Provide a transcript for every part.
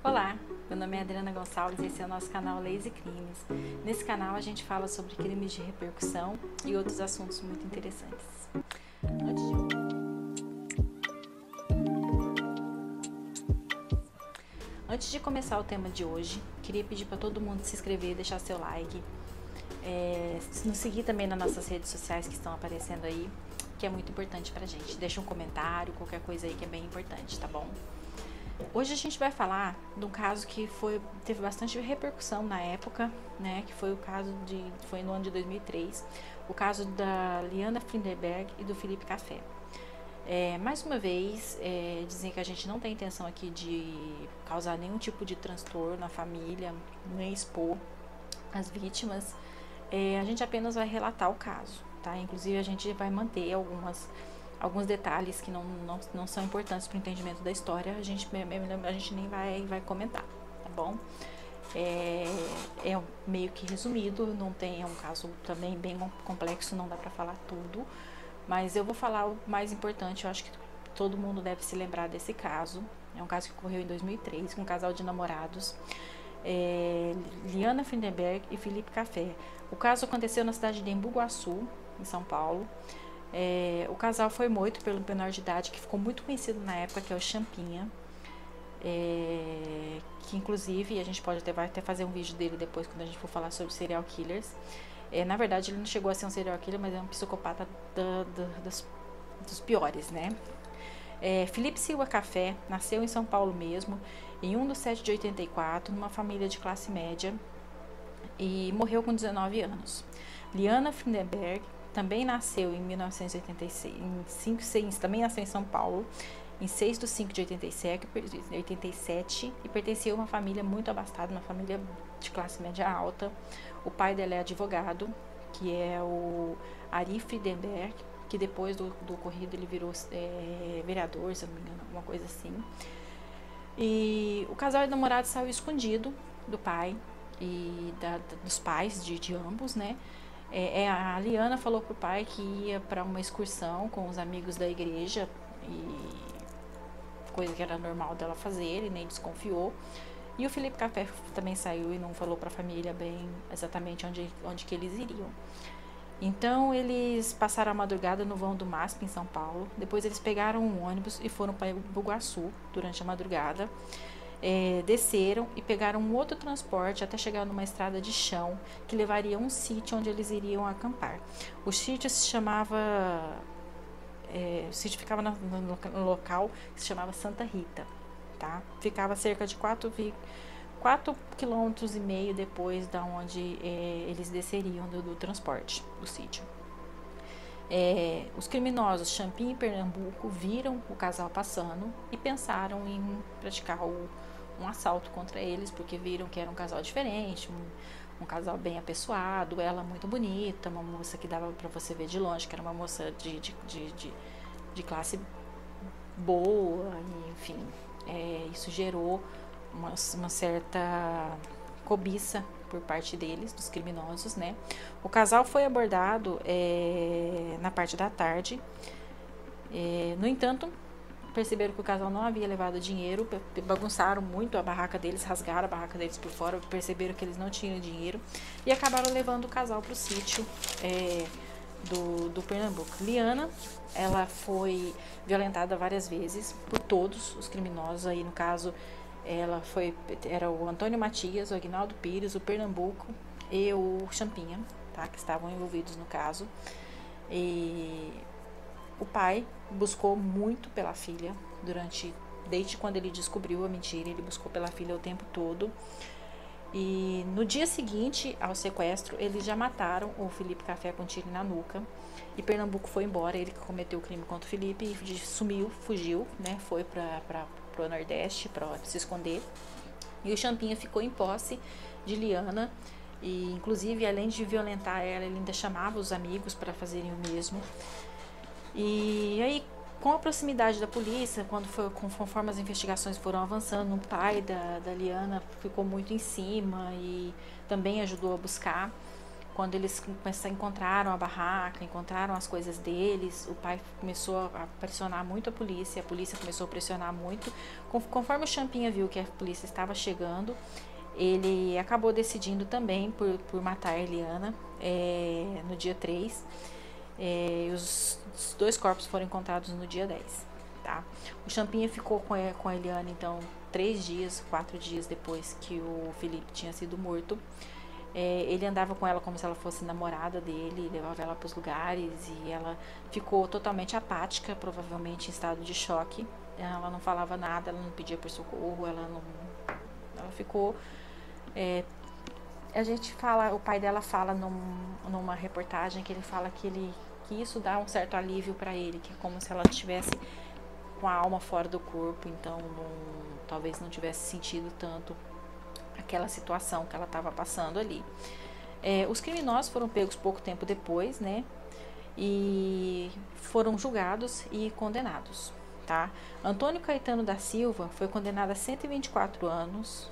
Olá, meu nome é Adriana Gonçalves e esse é o nosso canal Leis e Crimes. Nesse canal a gente fala sobre crimes de repercussão e outros assuntos muito interessantes. Antes de começar o tema de hoje, queria pedir para todo mundo se inscrever e deixar seu like. Nos seguir também nas nossas redes sociais que estão aparecendo aí, que é muito importante pra gente. Deixa um comentário, qualquer coisa aí que é bem importante, tá bom? Hoje a gente vai falar de um caso que teve bastante repercussão na época, né? Que foi foi no ano de 2003, o caso da Liana Finderberg e do Felipe Café. Mais uma vez, dizem que a gente não tem intenção aqui de causar nenhum tipo de transtorno na família, nem expor as vítimas. A gente apenas vai relatar o caso, tá? Inclusive a gente vai manter alguns detalhes que não são importantes para o entendimento da história, a gente nem vai comentar, tá bom? É meio que resumido, é um caso também bem complexo, não dá para falar tudo, mas eu vou falar o mais importante. Eu acho que todo mundo deve se lembrar desse caso. É um caso que ocorreu em 2003 com um casal de namorados, Liana Finderberg e Felipe Café. O caso aconteceu na cidade de Embu Guaçu, em São Paulo. O casal foi morto pelo menor de idade que ficou muito conhecido na época, que é o Champinha, que inclusive a gente vai até fazer um vídeo dele depois quando a gente for falar sobre serial killers. Na verdade ele não chegou a ser um serial killer, mas é um psicopata dos piores, né? Felipe Silva Café nasceu em São Paulo mesmo, em 1 de 7 de 84, numa família de classe média, e morreu com 19 anos. Liana Finderberg também nasceu em 1986, também nasceu em São Paulo, em 6 de 5 de 87, e pertencia a uma família muito abastada, uma família de classe média alta. O pai dela é advogado, que é o Ari Finderberg, que depois do ocorrido ele virou vereador, se eu não me engano, alguma coisa assim. E o casal de namorados saiu escondido do pai e dos pais de ambos, né? A Liana falou pro pai que ia para uma excursão com os amigos da igreja, e coisa que era normal dela fazer, ele nem desconfiou. E o Felipe Café também saiu e não falou para a família bem exatamente onde que eles iriam. Então eles passaram a madrugada no vão do MASP em São Paulo. Depois eles pegaram um ônibus e foram para Iguaçu durante a madrugada. Desceram e pegaram um outro transporte até chegar numa estrada de chão que levaria a um sítio onde eles iriam acampar. O sítio se chamava... o sítio ficava no local que se chamava Santa Rita, tá? Ficava cerca de 4,5 km depois da onde eles desceriam do transporte do sítio. Os criminosos Champinha e Pernambuco viram o casal passando e pensaram em praticar um assalto contra eles, porque viram que era um casal diferente, um casal bem apessoado, ela muito bonita, uma moça que dava para você ver de longe que era uma moça de classe boa, enfim. Isso gerou uma certa cobiça por parte deles, dos criminosos, né? O casal foi abordado na parte da tarde. No entanto, perceberam que o casal não havia levado dinheiro, bagunçaram muito a barraca deles, rasgaram a barraca deles por fora, perceberam que eles não tinham dinheiro e acabaram levando o casal para o sítio do Pernambuco. Liana, ela foi violentada várias vezes por todos os criminosos. Aí no caso era o Antônio Matias, o Aguinaldo Pires, o Pernambuco e o Champinha, tá, que estavam envolvidos no caso. E o pai buscou muito pela filha desde quando ele descobriu a mentira, ele buscou pela filha o tempo todo. E no dia seguinte ao sequestro, eles já mataram o Felipe Café com tiro na nuca. E Pernambuco foi embora, ele que cometeu o crime contra o Felipe, e fugiu, né? Foi para o Nordeste para se esconder. E o Champinha ficou em posse de Liana. E inclusive, além de violentar ela, ele ainda chamava os amigos para fazerem o mesmo. E aí, com a proximidade da polícia, conforme as investigações foram avançando, o pai da Liana ficou muito em cima e também ajudou a buscar. Quando eles encontraram a barraca, encontraram as coisas deles, o pai começou a pressionar muito a polícia começou a pressionar muito. Conforme o Champinha viu que a polícia estava chegando, ele acabou decidindo também por matar a Eliana no dia 3. Os 2 corpos foram encontrados no dia 10. Tá? O Champinha ficou com a Eliana, então, 4 dias depois que o Felipe tinha sido morto. Ele andava com ela como se ela fosse namorada dele, levava ela para os lugares e ela ficou totalmente apática, provavelmente em estado de choque. Ela não falava nada, ela não pedia por socorro, ela ficou... a gente fala, o pai dela fala numa reportagem que ele fala que isso dá um certo alívio para ele, que é como se ela estivesse com a alma fora do corpo, então talvez não tivesse sentido tanto aquela situação que ela estava passando ali. Os criminosos foram pegos pouco tempo depois, né? E foram julgados e condenados, tá? Antônio Caetano da Silva foi condenado a 124 anos.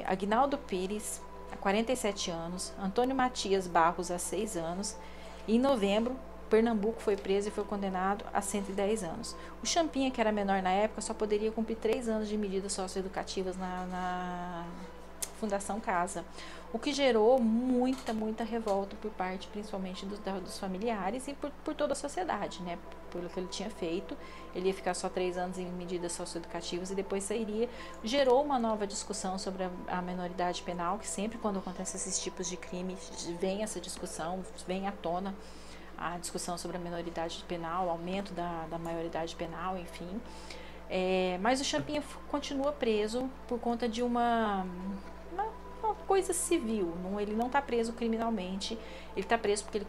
Aguinaldo Pires, a 47 anos. Antônio Matias Barros, a 6 anos. E em novembro, Pernambuco foi preso e foi condenado a 110 anos. O Champinha, que era menor na época, só poderia cumprir 3 anos de medidas socioeducativas na Fundação Casa, o que gerou muita revolta por parte, principalmente dos familiares e por toda a sociedade, né? Pelo que ele tinha feito, ele ia ficar só 3 anos em medidas socioeducativas e depois sairia. Gerou uma nova discussão sobre a menoridade penal, que sempre quando acontece esses tipos de crimes, vem essa discussão, vem à tona a discussão sobre a menoridade penal, o aumento da maioridade penal, enfim. Mas o Champinha continua preso por conta de uma coisa civil. Ele não está preso criminalmente, ele está preso porque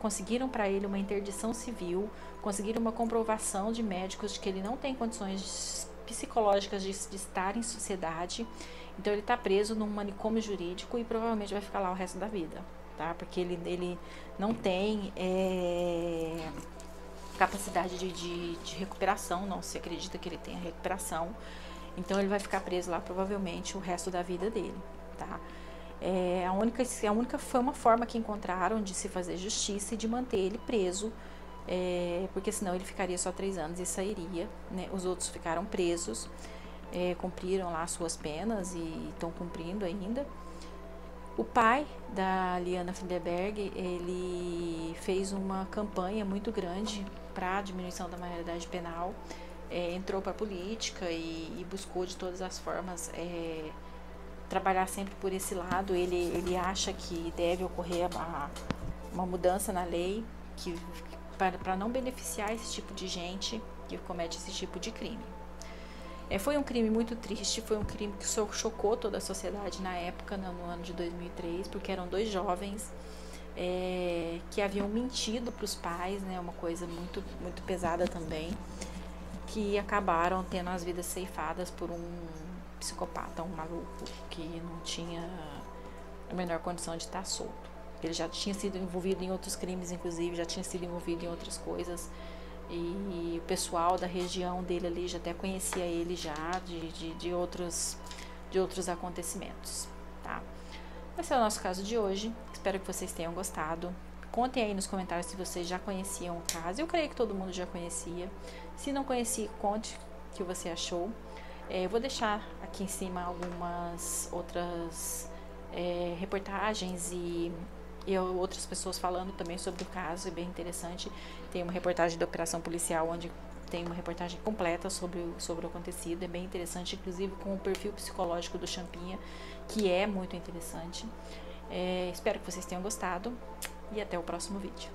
conseguiram para ele uma interdição civil, conseguiram uma comprovação de médicos de que ele não tem condições psicológicas de estar em sociedade. Então ele está preso num manicômio jurídico e provavelmente vai ficar lá o resto da vida. Tá? Porque ele não tem capacidade de recuperação, não se acredita que ele tenha recuperação, então ele vai ficar preso lá provavelmente o resto da vida dele. Tá? A única foi uma forma que encontraram de se fazer justiça e de manter ele preso, porque senão ele ficaria só 3 anos e sairia, né? Os outros ficaram presos, cumpriram lá suas penas e estão cumprindo ainda. O pai da Liana Findelberg, ele fez uma campanha muito grande para a diminuição da maioridade penal, entrou para a política e buscou de todas as formas trabalhar sempre por esse lado. Ele acha que deve ocorrer uma mudança na lei para não beneficiar esse tipo de gente que comete esse tipo de crime. Foi um crime muito triste, foi um crime que chocou toda a sociedade na época, no ano de 2003, porque eram 2 jovens que haviam mentido para os pais, né, uma coisa muito pesada também, que acabaram tendo as vidas ceifadas por um psicopata, um maluco, que não tinha a menor condição de estar solto. Ele já tinha sido envolvido em outros crimes, inclusive, já tinha sido envolvido em outras coisas. E o pessoal da região dele ali já até conhecia ele já de outros acontecimentos, tá? Esse é o nosso caso de hoje, espero que vocês tenham gostado. Contem aí nos comentários se vocês já conheciam o caso, eu creio que todo mundo já conhecia. Se não conhecia, conte o que você achou. Eu vou deixar aqui em cima algumas outras reportagens e outras pessoas falando também sobre o caso, é bem interessante. Tem uma reportagem da Operação Policial, onde tem uma reportagem completa sobre o acontecido, é bem interessante, inclusive com o perfil psicológico do Champinha, que é muito interessante. Espero que vocês tenham gostado e até o próximo vídeo.